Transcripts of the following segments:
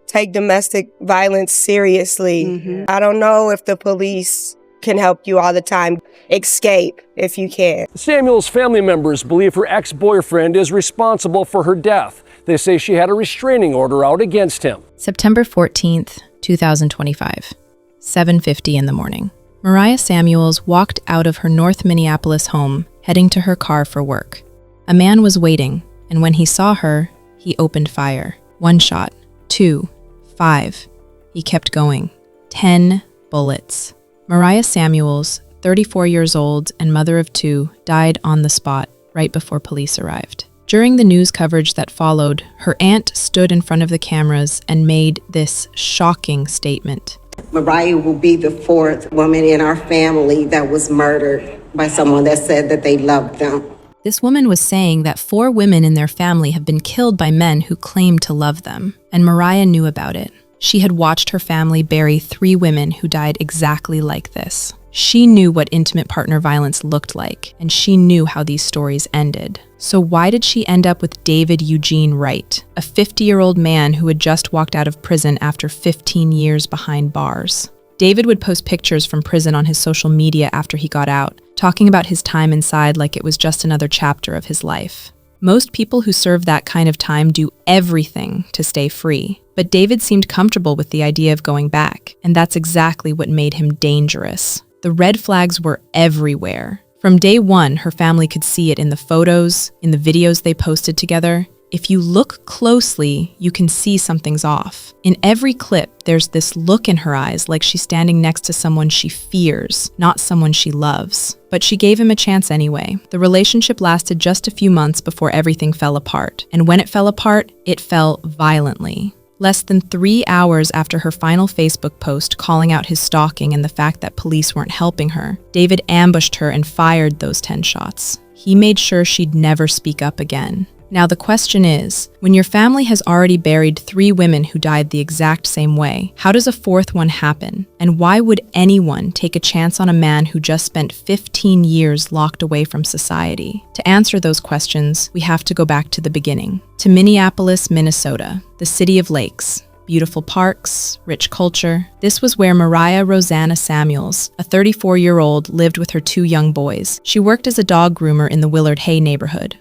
take domestic violence seriously. I don't know if the police can help you all the time. Escape if you can. Samuel's family members believe her ex-boyfriend is responsible for her death. They say she had a restraining order out against him. September 14th, 2025, 7:50 in the morning. Mariah Samuels walked out of her North Minneapolis home, heading to her car for work. A man was waiting, and when he saw her, he opened fire. 1 shot, 2, 5. He kept going. 10 bullets. Mariah Samuels, 34 years old and mother of 2, died on the spot right before police arrived. During the news coverage that followed, her aunt stood in front of the cameras and made this shocking statement. Mariah will be the 4th woman in our family that was murdered by someone that said that they loved them. This woman was saying that 4 women in their family have been killed by men who claimed to love them, and Mariah knew about it. She had watched her family bury 3 women who died exactly like this. She knew what intimate partner violence looked like, and she knew how these stories ended. So why did she end up with David Eugene Wright, a 50-year-old man who had just walked out of prison after 15 years behind bars? David would post pictures from prison on his social media after he got out, talking about his time inside like it was just another chapter of his life. Most people who serve that kind of time do everything to stay free, but David seemed comfortable with the idea of going back, and that's exactly what made him dangerous. The red flags were everywhere. From day one, her family could see it in the photos, in the videos they posted together. If you look closely, you can see something's off. In every clip, there's this look in her eyes like she's standing next to someone she fears, not someone she loves. But she gave him a chance anyway. The relationship lasted just a few months before everything fell apart. And when it fell apart, it fell violently. Less than 3 hours after her final Facebook post calling out his stalking and the fact that police weren't helping her, David ambushed her and fired those 10 shots. He made sure she'd never speak up again. Now the question is, when your family has already buried 3 women who died the exact same way, how does a 4th one happen? And why would anyone take a chance on a man who just spent 15 years locked away from society? To answer those questions, we have to go back to the beginning, to Minneapolis, Minnesota, the city of lakes. Beautiful parks, rich culture. This was where Mariah Rosanna Samuels, a 34-year-old, lived with her 2 young boys. She worked as a dog groomer in the Willard Hay neighborhood.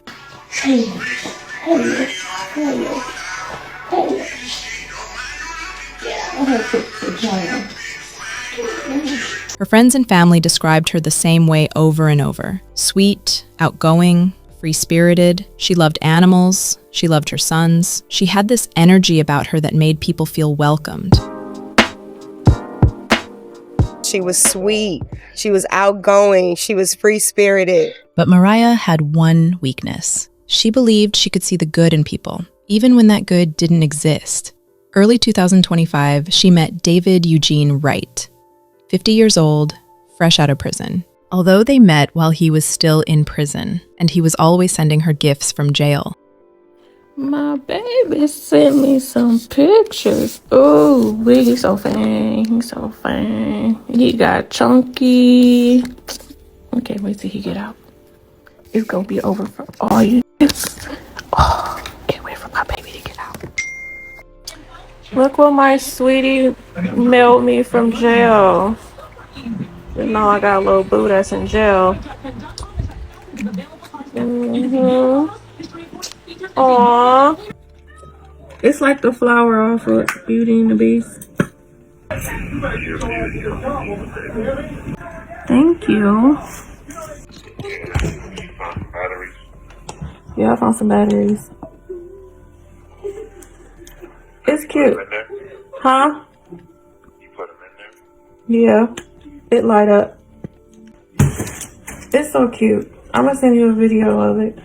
Her friends and family described her the same way over and over. Sweet, outgoing, free-spirited. She loved animals. She loved her sons. She had this energy about her that made people feel welcomed. She was sweet. She was outgoing. She was free-spirited. But Mariah had one weakness. She believed she could see the good in people, even when that good didn't exist. Early 2025, she met David Eugene Wright, 50 years old, fresh out of prison. Although they met while he was still in prison, and he was always sending her gifts from jail. My baby sent me some pictures. Ooh, he's so fine. He's so fine. He got chunky. I can't wait till he get out. It's gonna be over for all you. Oh, can't wait for my baby to get out. Look what my sweetie mailed me from jail. You know I got a little boo that's in jail. Aww. It's like the flower off of Beauty and the Beast. Thank you. Yeah, I found some batteries. It's cute. Huh? You put them in there? Yeah. It light up. It's so cute. I'm gonna send you a video of it.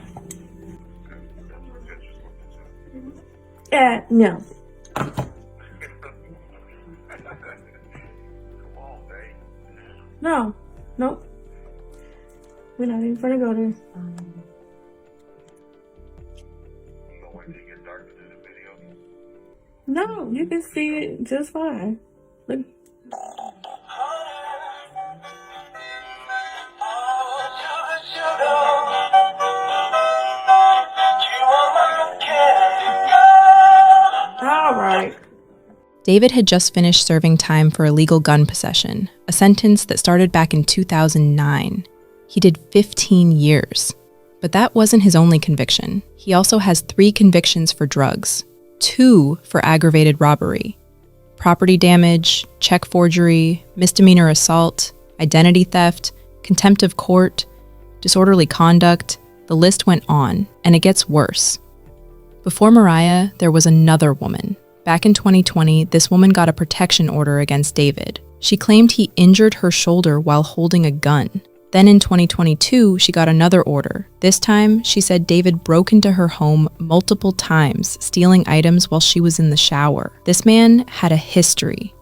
No. No. Nope. We're not even gonna go there. No, you can see it just fine. Look. All right. David had just finished serving time for illegal gun possession, a sentence that started back in 2009. He did 15 years. But that wasn't his only conviction. He also has 3 convictions for drugs, 2 for aggravated robbery, property damage, check forgery, misdemeanor assault, identity theft, contempt of court, disorderly conduct. The list went on, and it gets worse. Before Mariah, there was another woman. Back in 2020, this woman got a protection order against David. She claimed he injured her shoulder while holding a gun. Then in 2022, she got another order. This time, she said David broke into her home multiple times, stealing items while she was in the shower. This man had a history,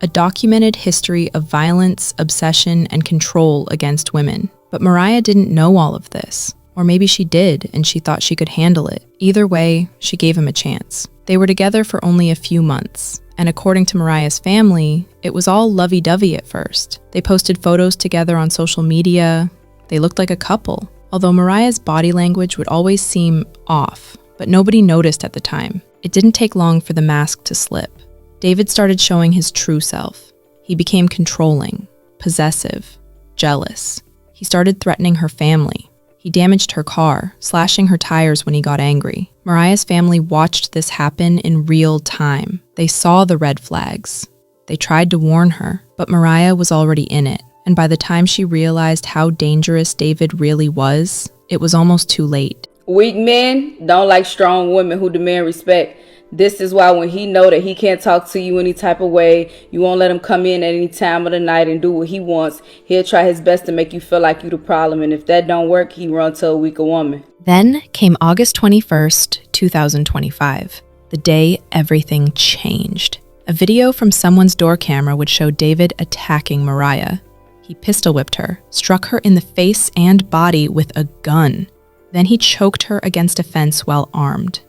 a documented history of violence, obsession, and control against women. But Mariah didn't know all of this. Or maybe she did, and she thought she could handle it. Either way, she gave him a chance. They were together for only a few months, and according to Mariah's family, it was all lovey-dovey at first. They posted photos together on social media. They looked like a couple, although Mariah's body language would always seem off, but nobody noticed at the time. It didn't take long for the mask to slip. David started showing his true self. He became controlling, possessive, jealous. He started threatening her family. He damaged her car, slashing her tires when he got angry. Mariah's family watched this happen in real time. They saw the red flags. They tried to warn her, but Mariah was already in it. And by the time she realized how dangerous David really was, it was almost too late. Weak men don't like strong women who demand respect. This is why when he know that he can't talk to you any type of way, you won't let him come in at any time of the night and do what he wants. He'll try his best to make you feel like you the problem. And if that don't work, he run to a weaker woman. Then came August 21st, 2025, the day everything changed. A video from someone's door camera would show David attacking Mariah. He pistol whipped her, struck her in the face and body with a gun. Then he choked her against a fence while armed.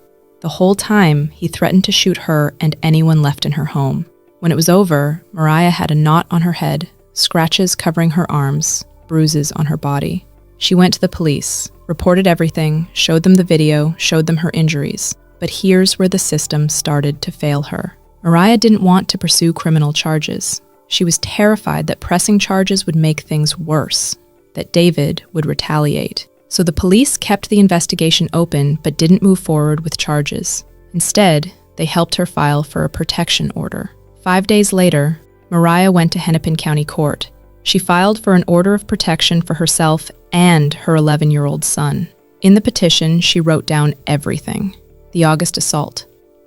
The whole time, he threatened to shoot her and anyone left in her home. When it was over, Mariah had a knot on her head, scratches covering her arms, bruises on her body. She went to the police, reported everything, showed them the video, showed them her injuries. But here's where the system started to fail her. Mariah didn't want to pursue criminal charges. She was terrified that pressing charges would make things worse, that David would retaliate. So the police kept the investigation open but didn't move forward with charges. Instead, they helped her file for a protection order. 5 days later, Mariah went to Hennepin County Court. She filed for an order of protection for herself and her 11-year-old son. In the petition, she wrote down everything. The August assault,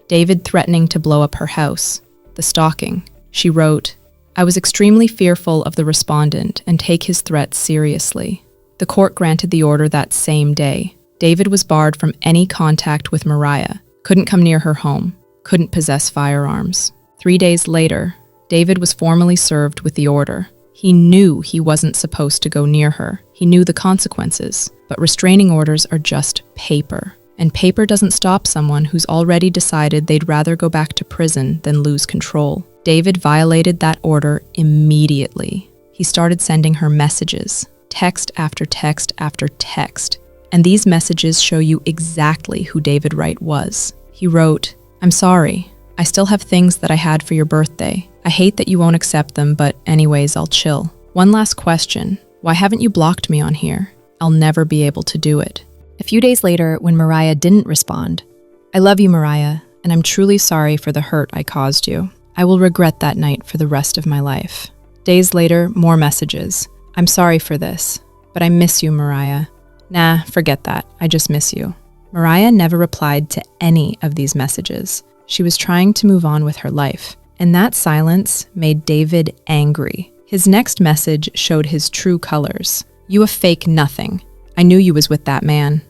David threatening to blow up her house, the stalking. She wrote, "I was extremely fearful of the respondent and take his threats seriously." The court granted the order that same day. David was barred from any contact with Mariah, couldn't come near her home, couldn't possess firearms. 3 days later, David was formally served with the order. He knew he wasn't supposed to go near her. He knew the consequences, but restraining orders are just paper. And paper doesn't stop someone who's already decided they'd rather go back to prison than lose control. David violated that order immediately. He started sending her messages. Text after text after text. And these messages show you exactly who David Wright was. He wrote, "I'm sorry. I still have things that I had for your birthday. I hate that you won't accept them, but anyways, I'll chill. One last question. Why haven't you blocked me on here? I'll never be able to do it." A few days later, when Mariah didn't respond, "I love you, Mariah, and I'm truly sorry for the hurt I caused you. I will regret that night for the rest of my life." Days later, more messages. "I'm sorry for this, but I miss you, Mariah." "Nah, forget that. I just miss you." Mariah never replied to any of these messages. She was trying to move on with her life, and that silence made David angry. His next message showed his true colors. "You a fake nothing. I knew you was with that man."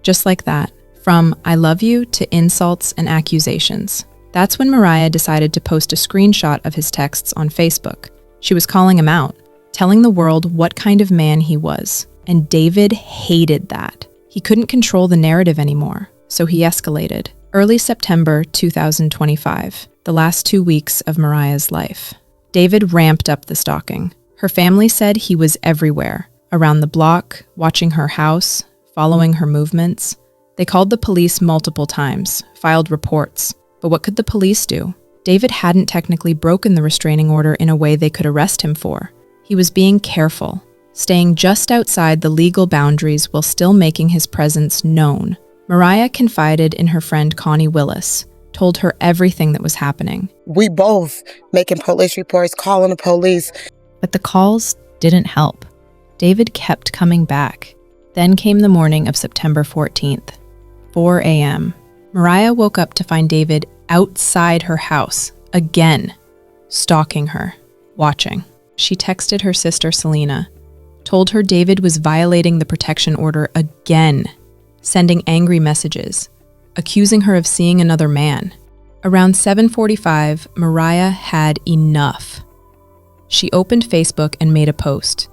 Just like that, from "I love you" to insults and accusations. That's when Mariah decided to post a screenshot of his texts on Facebook. She was calling him out, telling the world what kind of man he was. And David hated that. He couldn't control the narrative anymore, so he escalated. Early September 2025, the last 2 weeks of Mariah's life. David ramped up the stalking. Her family said he was everywhere, around the block, watching her house, following her movements. They called the police multiple times, filed reports. But what could the police do? David hadn't technically broken the restraining order in a way they could arrest him for. He was being careful, staying just outside the legal boundaries while still making his presence known. Mariah confided in her friend Connie Willis, told her everything that was happening. We both making police reports, calling the police. But the calls didn't help. David kept coming back. Then came the morning of September 14th, 4 a.m. Mariah woke up to find David outside her house, again, stalking her, watching. She texted her sister Selena, told her David was violating the protection order again, sending angry messages, accusing her of seeing another man. Around 7:45, Mariah had enough. She opened Facebook and made a post.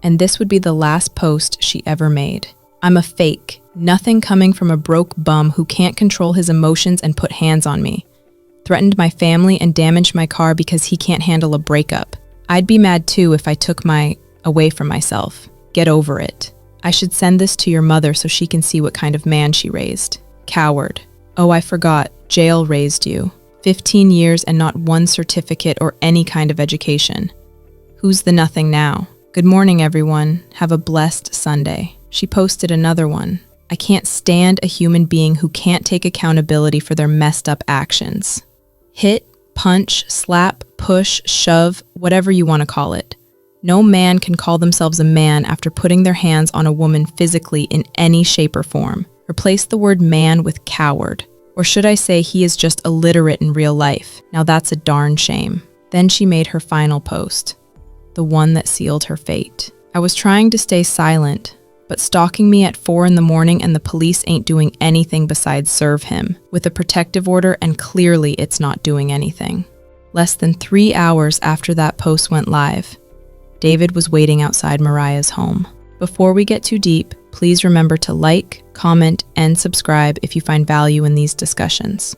And this would be the last post she ever made. I'm a fake. Nothing coming from a broke bum who can't control his emotions and put hands on me. Threatened my family and damaged my car because he can't handle a breakup. I'd be mad too if I took my away from myself. Get over it. I should send this to your mother so she can see what kind of man she raised. Coward. Oh, I forgot. Jail raised you. 15 years and not one certificate or any kind of education. Who's the nothing now? Good morning, everyone. Have a blessed Sunday. She posted another one. I can't stand a human being who can't take accountability for their messed up actions. Hit, punch, slap, push, shove, whatever you want to call it. No man can call themselves a man after putting their hands on a woman physically in any shape or form. Replace the word man with coward. Or should I say he is just illiterate in real life? Now that's a darn shame. Then she made her final post. The one that sealed her fate. I was trying to stay silent, but stalking me at 4 in the morning and the police ain't doing anything besides serve him, with a protective order, and clearly it's not doing anything. Less than 3 hours after that post went live, David was waiting outside Mariah's home. Before we get too deep, please remember to like, comment, and subscribe if you find value in these discussions.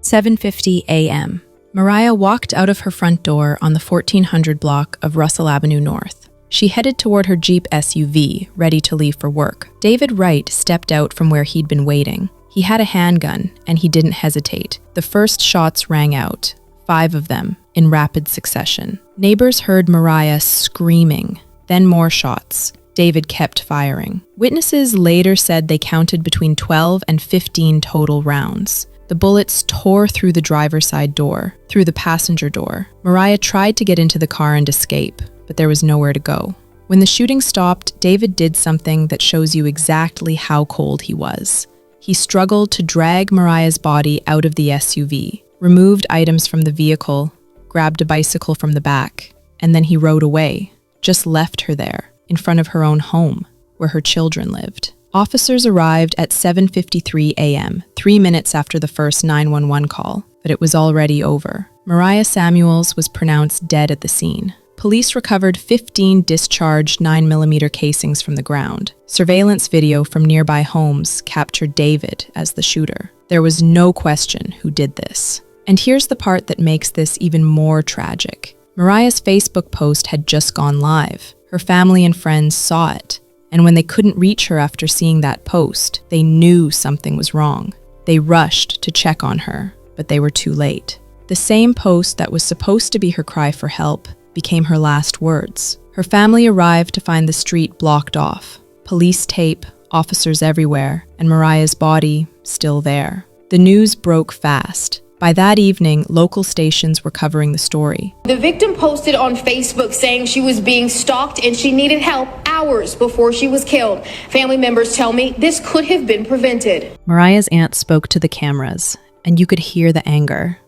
7:50 a.m. Mariah walked out of her front door on the 1400 block of Russell Avenue North. She headed toward her Jeep SUV, ready to leave for work. David Wright stepped out from where he'd been waiting. He had a handgun, and he didn't hesitate. The first shots rang out, 5 of them, in rapid succession. Neighbors heard Mariah screaming, then more shots. David kept firing. Witnesses later said they counted between 12 and 15 total rounds. The bullets tore through the driver's side door, through the passenger door. Mariah tried to get into the car and escape, but there was nowhere to go. When the shooting stopped, David did something that shows you exactly how cold he was. He struggled to drag Mariah's body out of the SUV, removed items from the vehicle, grabbed a bicycle from the back, and then he rode away, just left her there, in front of her own home, where her children lived. Officers arrived at 7:53 a.m., 3 minutes after the first 911 call, but it was already over. Mariah Samuels was pronounced dead at the scene. Police recovered 15 discharged 9mm casings from the ground. Surveillance video from nearby homes captured David as the shooter. There was no question who did this. And here's the part that makes this even more tragic. Mariah's Facebook post had just gone live. Her family and friends saw it. And when they couldn't reach her after seeing that post, they knew something was wrong. They rushed to check on her, but they were too late. The same post that was supposed to be her cry for help became her last words. Her family arrived to find the street blocked off. Police tape, officers everywhere, and Mariah's body still there. The news broke fast. By that evening, local stations were covering the story. The victim posted on Facebook saying she was being stalked and she needed help hours before she was killed. Family members tell me this could have been prevented. Mariah's aunt spoke to the cameras, and you could hear the anger,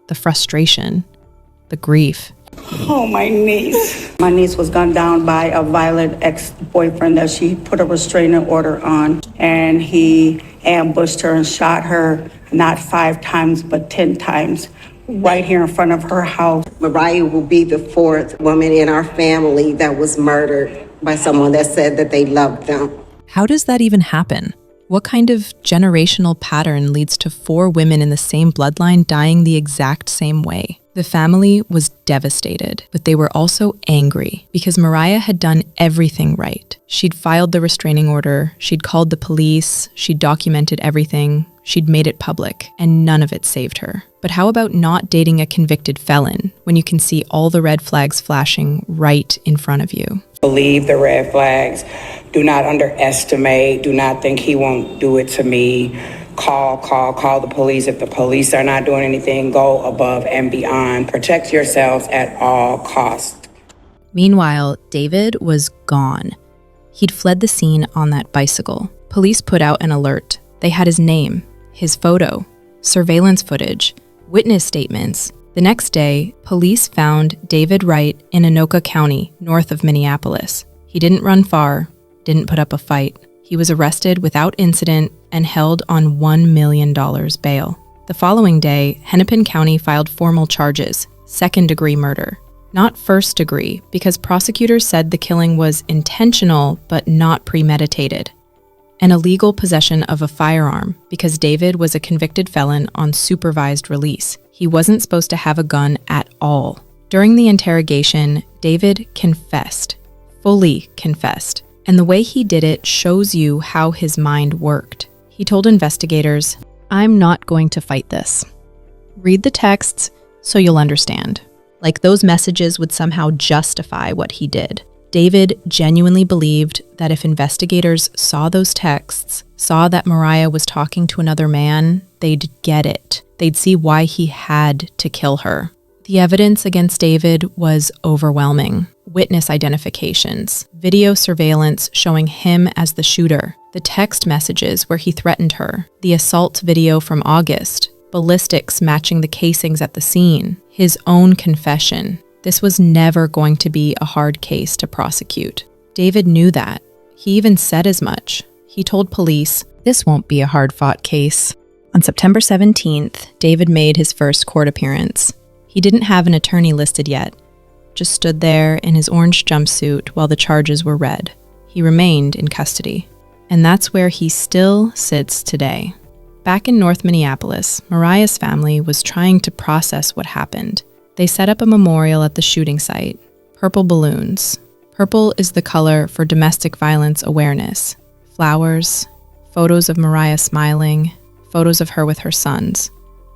the frustration, the grief. Oh, my niece. My niece was gunned down by a violent ex-boyfriend that she put a restraining order on, and he ambushed her and shot her not 5 times, but 10 times, right here in front of her house. Mariah will be the 4th woman in our family that was murdered by someone that said that they loved them. How does that even happen? What kind of generational pattern leads to 4 women in the same bloodline dying the exact same way? The family was devastated, but they were also angry because Mariah had done everything right. She'd filed the restraining order, she'd called the police, she'd documented everything, She'd made it public, and none of it saved her. But how about not dating a convicted felon when you can see all the red flags flashing right in front of you? Believe the red flags. Do not underestimate. Do not think he won't do it to me. Call the police. If the police are not doing anything, go above and beyond. Protect yourselves at all costs. Meanwhile, David was gone. He'd fled the scene on that bicycle. Police put out an alert. They had his name, his photo, surveillance footage, witness statements. The next day, police found David Wright in Anoka County, north of Minneapolis. He didn't run far, didn't put up a fight. He was arrested without incident and held on $1 million bail. The following day, Hennepin County filed formal charges, second-degree murder. Not first degree, because prosecutors said the killing was intentional but not premeditated. An illegal possession of a firearm, because David was a convicted felon on supervised release. He wasn't supposed to have a gun at all. During the interrogation, David confessed, fully confessed, and the way he did it shows you how his mind worked. He told investigators, "I'm not going to fight this. Read the texts so you'll understand." Like those messages would somehow justify what he did. David genuinely believed that if investigators saw those texts, saw that Mariah was talking to another man, they'd get it. They'd see why he had to kill her. The evidence against David was overwhelming. Witness identifications, video surveillance showing him as the shooter, the text messages where he threatened her, the assault video from August, ballistics matching the casings at the scene, his own confession. This was never going to be a hard case to prosecute. David knew that. He even said as much. He told police, "This won't be a hard-fought case." On September 17th, David made his first court appearance. He didn't have an attorney listed yet, just stood there in his orange jumpsuit while the charges were read. He remained in custody. And that's where he still sits today. Back in North Minneapolis, Mariah's family was trying to process what happened. They set up a memorial at the shooting site. Purple balloons. Purple is the color for domestic violence awareness. Flowers, photos of Mariah smiling, photos of her with her sons,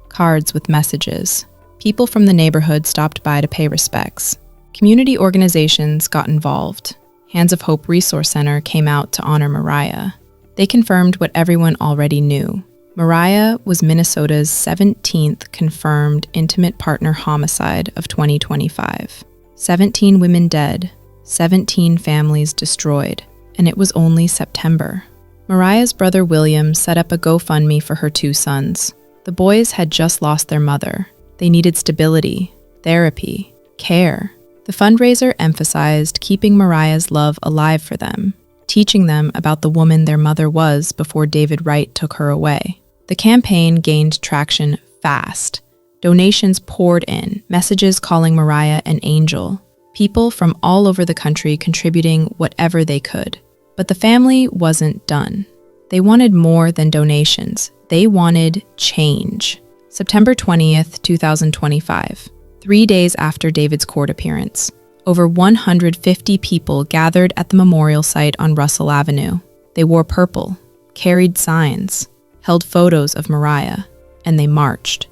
cards with messages. People from the neighborhood stopped by to pay respects. Community organizations got involved. Hands of Hope Resource Center came out to honor Mariah. They confirmed what everyone already knew. Mariah was Minnesota's 17th confirmed intimate partner homicide of 2025. 17 women dead, 17 families destroyed, and it was only September. Mariah's brother William set up a GoFundMe for her 2 sons. The boys had just lost their mother. They needed stability, therapy, care. The fundraiser emphasized keeping Mariah's love alive for them, teaching them about the woman their mother was before David Wright took her away. The campaign gained traction fast. Donations poured in, messages calling Mariah an angel. People from all over the country contributing whatever they could. But the family wasn't done. They wanted more than donations. They wanted change. September 20th, 2025, 3 days after David's court appearance, over 150 people gathered at the memorial site on Russell Avenue. They wore purple, carried signs, held photos of Mariah, and they marched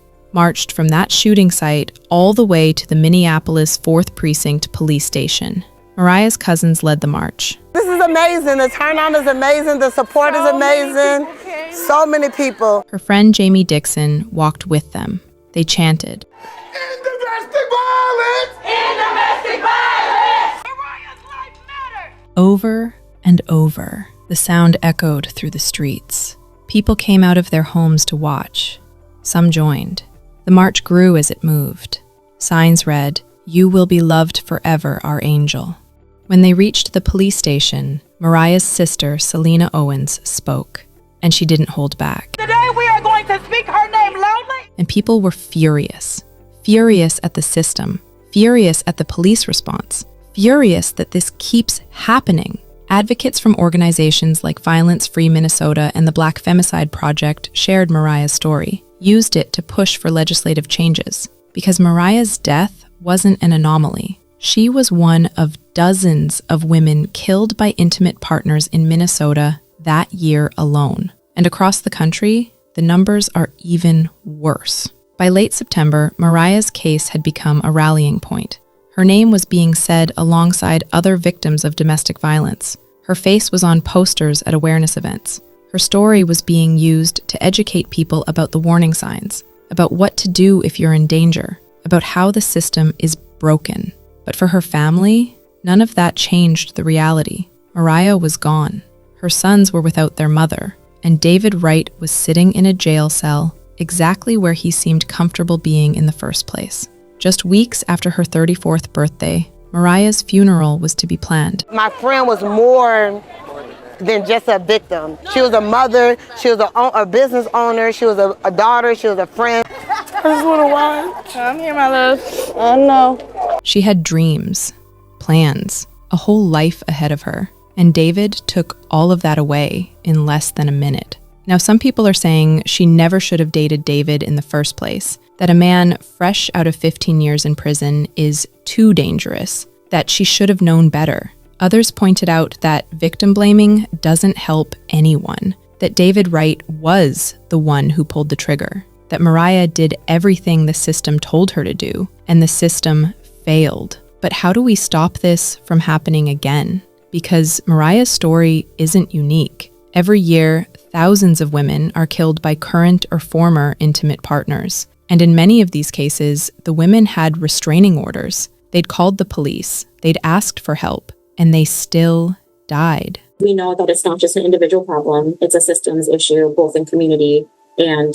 from that shooting site all the way to the Minneapolis 4th Precinct Police Station. Mariah's cousins led the march. This is amazing. The turnout is amazing. The support is amazing. So many people. Her friend Jamie Dixon walked with them. They chanted, "End domestic violence! End domestic violence! Mariah's life matters!" Over and over. The sound echoed through the streets. People came out of their homes to watch. Some joined. The march grew as it moved. Signs read, "You will be loved forever, our angel." When they reached the police station, Mariah's sister, Selena Owens, spoke, and she didn't hold back. "Today we are going to speak her name loudly." And people were furious. Furious at the system. Furious at the police response. Furious that this keeps happening. Advocates from organizations like Violence Free Minnesota and the Black Femicide Project shared Mariah's story, used it to push for legislative changes. Because Mariah's death wasn't an anomaly. She was one of dozens of women killed by intimate partners in Minnesota that year alone. And across the country, the numbers are even worse. By late September, Mariah's case had become a rallying point. Her name was being said alongside other victims of domestic violence. Her face was on posters at awareness events. Her story was being used to educate people about the warning signs, about what to do if you're in danger, about how the system is broken. But for her family, none of that changed the reality. Mariah was gone. Her sons were without their mother, and David Wright was sitting in a jail cell exactly where he seemed comfortable being in the first place. Just weeks after her 34th birthday, Mariah's funeral was to be planned. My friend was more than just a victim. She was a mother, she was a business owner, she was a daughter, she was a friend. I just want to watch. I'm here, my love. I know. She had dreams, plans, a whole life ahead of her, and David took all of that away in less than a minute. Now, some people are saying she never should have dated David in the first place, that a man fresh out of 15 years in prison is too dangerous, that she should have known better. Others pointed out that victim blaming doesn't help anyone, that David Wright was the one who pulled the trigger, that Mariah did everything the system told her to do, and the system failed. But how do we stop this from happening again? Because Mariah's story isn't unique. Every year, thousands of women are killed by current or former intimate partners. And in many of these cases, the women had restraining orders. They'd called the police, they'd asked for help, and they still died. We know that it's not just an individual problem, it's a systems issue, both in community and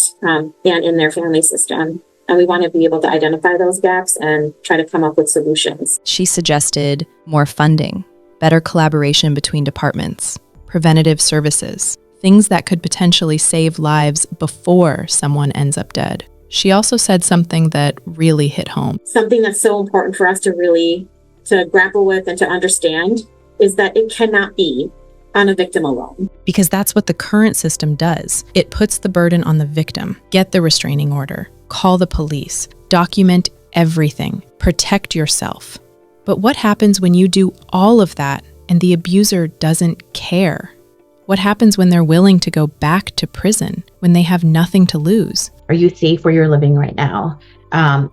in their family system. And we want to be able to identify those gaps and try to come up with solutions. She suggested more funding, better collaboration between departments, preventative services, things that could potentially save lives before someone ends up dead. She also said something that really hit home. Something that's so important for us to grapple with and to understand is that it cannot be on a victim alone. Because that's what the current system does. It puts the burden on the victim. Get the restraining order, call the police, document everything, protect yourself. But what happens when you do all of that and the abuser doesn't care? What happens when they're willing to go back to prison, when they have nothing to lose? Are you safe where you're living right now?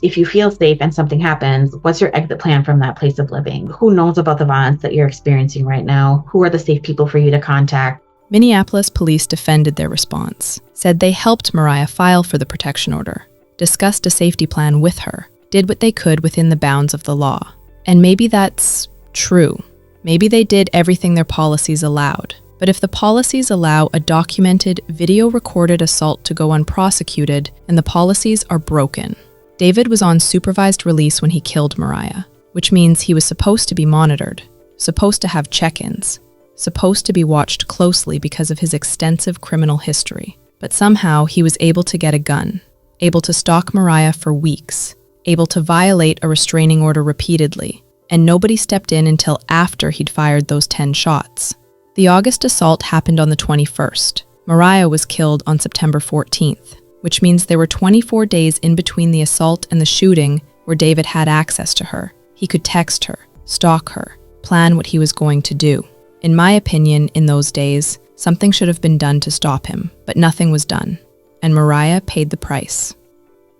If you feel safe and something happens, what's your exit plan from that place of living? Who knows about the violence that you're experiencing right now? Who are the safe people for you to contact? Minneapolis police defended their response, said they helped Mariah file for the protection order, discussed a safety plan with her, did what they could within the bounds of the law. And maybe that's true. Maybe they did everything their policies allowed. But if the policies allow a documented, video-recorded assault to go unprosecuted, and the policies are broken. David was on supervised release when he killed Mariah, which means he was supposed to be monitored, supposed to have check-ins, supposed to be watched closely because of his extensive criminal history. But somehow he was able to get a gun, able to stalk Mariah for weeks, able to violate a restraining order repeatedly, and nobody stepped in until after he'd fired those 10 shots. The August assault happened on the 21st. Mariah was killed on September 14th, which means there were 24 days in between the assault and the shooting where David had access to her. He could text her, stalk her, plan what he was going to do. In my opinion, in those days, something should have been done to stop him, but nothing was done, and Mariah paid the price.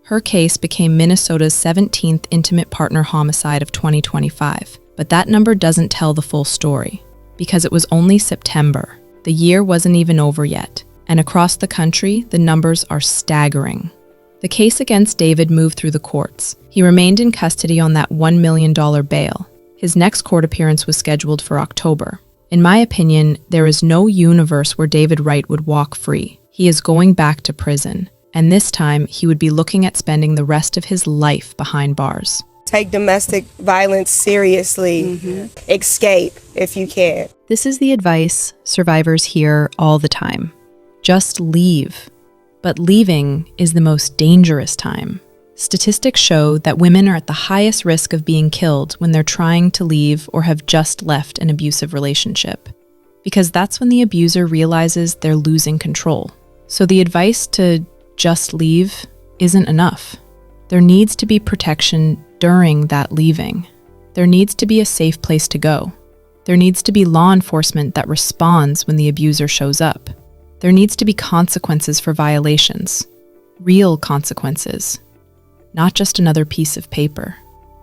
Her case became Minnesota's 17th intimate partner homicide of 2025, but that number doesn't tell the full story. Because it was only September. The year wasn't even over yet, and across the country, the numbers are staggering. The case against David moved through the courts. He remained in custody on that $1 million bail. His next court appearance was scheduled for October. In my opinion, there is no universe where David Wright would walk free. He is going back to prison, and this time he would be looking at spending the rest of his life behind bars. Take domestic violence seriously. Escape if you can. This is the advice survivors hear all the time. Just leave. But leaving is the most dangerous time. Statistics show that women are at the highest risk of being killed when they're trying to leave or have just left an abusive relationship. Because that's when the abuser realizes they're losing control. So the advice to just leave isn't enough. There needs to be protection during that leaving. There needs to be a safe place to go. There needs to be law enforcement that responds when the abuser shows up. There needs to be consequences for violations. Real consequences. Not just another piece of paper.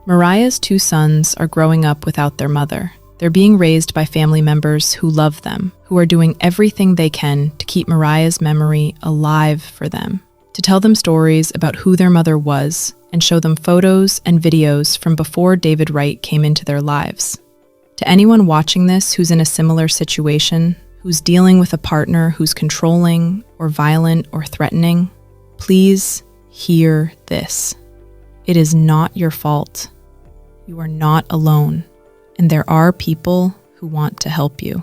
Mariah's 2 sons are growing up without their mother. They're being raised by family members who love them, who are doing everything they can to keep Mariah's memory alive for them, to tell them stories about who their mother was and show them photos and videos from before David Wright came into their lives. To anyone watching this who's in a similar situation, who's dealing with a partner who's controlling or violent or threatening, please hear this. It is not your fault. You are not alone, and there are people who want to help you.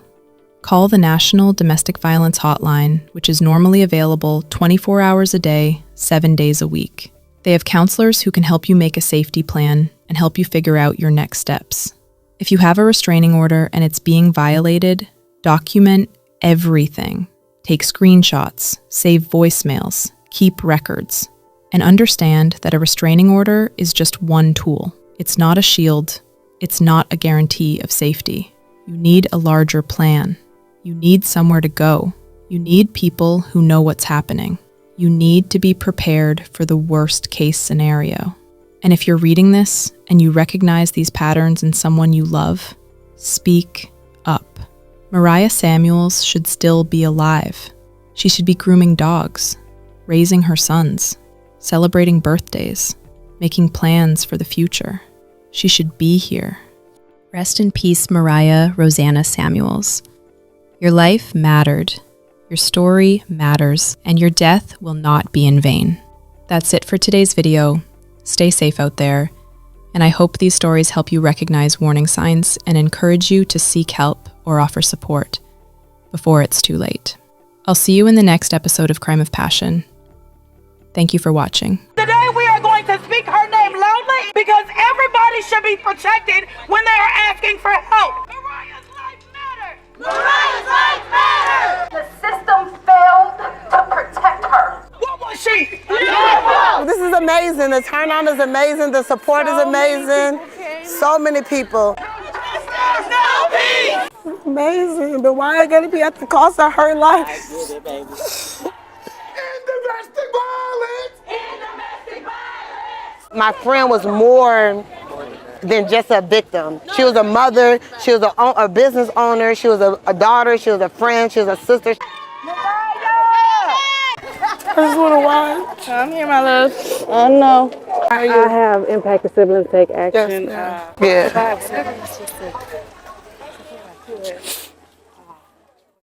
Call the National Domestic Violence Hotline, which is normally available 24 hours a day, 7 days a week. They have counselors who can help you make a safety plan and help you figure out your next steps. If you have a restraining order and it's being violated, document everything. Take screenshots, save voicemails, keep records, and understand that a restraining order is just one tool. It's not a shield. It's not a guarantee of safety. You need a larger plan. You need somewhere to go. You need people who know what's happening. You need to be prepared for the worst case scenario. And if you're reading this and you recognize these patterns in someone you love, speak up. Mariah Samuels should still be alive. She should be grooming dogs, raising her sons, celebrating birthdays, making plans for the future. She should be here. Rest in peace, Mariah Rosanna Samuels. Your life mattered, your story matters, and your death will not be in vain. That's it for today's video. Stay safe out there, and I hope these stories help you recognize warning signs and encourage you to seek help or offer support before it's too late. I'll see you in the next episode of Crime of Passion. Thank you for watching. Today we are going to speak her name loudly because everybody should be protected when they are asking for help. Mariah's life matters! Mariah's life matters! The system failed to protect her. What was she? This is amazing. The turnout is amazing. The support is amazing. So many people. No peace! Amazing. But why it gotta be at the cost of her life? Domestic violence! In domestic violence! My friend was more than just a victim. She was a mother, she was a business owner, she was a daughter, she was a friend, she was a sister. I just want to watch. I'm here, my love. I know. I have impacted siblings take action. Yes, yeah.